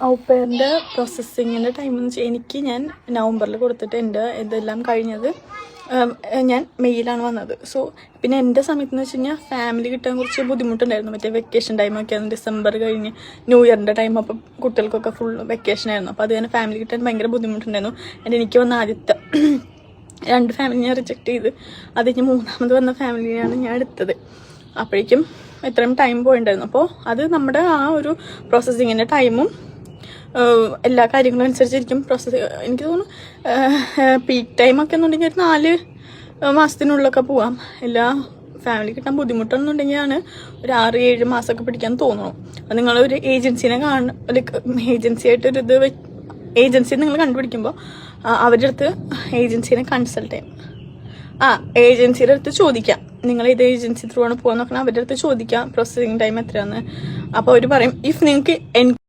ഔപ്പേറിൻ്റെ പ്രോസസ്സിങ്ങിൻ്റെ time എന്ന് വെച്ചാൽ ഞാൻ നവംബറിൽ കൊടുത്തിട്ട് എൻ്റെ ഇതെല്ലാം കഴിഞ്ഞത് ഞാൻ മെയ്യിലാണ് വന്നത്. സോ പിന്നെ എൻ്റെ സമയത്ത് എന്ന് വെച്ച് കഴിഞ്ഞാൽ ഫാമിലി കിട്ടാൻ കുറച്ച് ബുദ്ധിമുട്ടുണ്ടായിരുന്നു. മറ്റേ വെക്കേഷൻ ടൈമൊക്കെ ആയിരുന്നു, ഡിസംബർ കഴിഞ്ഞ് ന്യൂ ഇയറിൻ്റെ ടൈം. അപ്പം കുട്ടികൾക്കൊക്കെ ഫുൾ വെക്കേഷൻ ആയിരുന്നു. അപ്പോൾ അത് തന്നെ ഫാമിലി കിട്ടാൻ ഭയങ്കര ബുദ്ധിമുട്ടുണ്ടായിരുന്നു. എനിക്ക് വന്ന ആദ്യത്തെ 2 ഫാമിലി ഞാൻ റിജക്റ്റ് ചെയ്ത് അത് കഴിഞ്ഞ് 3ാമത് വന്ന ഫാമിലിയാണ് ഞാൻ എടുത്തത്. അപ്പോഴേക്കും ഇത്രയും ടൈം പോയിട്ടുണ്ടായിരുന്നു. അപ്പോൾ അത് നമ്മുടെ ആ ഒരു പ്രോസസ്സിങ്ങിൻ്റെ ടൈമും എല്ലാ കാര്യങ്ങളും അനുസരിച്ചിരിക്കും പ്രോസസ്സ്. എനിക്ക് തോന്നുന്നു പീക്ക് ടൈമൊക്കെ എന്നുണ്ടെങ്കിൽ ഒരു 4 മാസത്തിനുള്ളിലൊക്കെ പോവാം. എല്ലാ ഫാമിലി കിട്ടാൻ ബുദ്ധിമുട്ടെന്നുണ്ടെങ്കിലാണ് ഒരു 6-7 മാസമൊക്കെ പിടിക്കാൻ തോന്നുന്നു. അത് നിങ്ങളൊരു ഏജൻസിനെ ഏജൻസി നിങ്ങൾ കണ്ടുപിടിക്കുമ്പോൾ അവരുടെ അടുത്ത് ഏജൻസിനെ കൺസൾട്ട് ചെയ്യും. ഏജൻസിയുടെ അടുത്ത് ചോദിക്കാം, നിങ്ങൾ ഏത് ഏജൻസി ത്രൂ ആണ് പോകാൻ നോക്കണം. അവരുടെ അടുത്ത് ചോദിക്കാം പ്രോസസ്സിങ് ടൈം എത്രയാണെന്ന്. അപ്പോൾ അവർ പറയും, ഇഫ് നിങ്ങൾക്ക്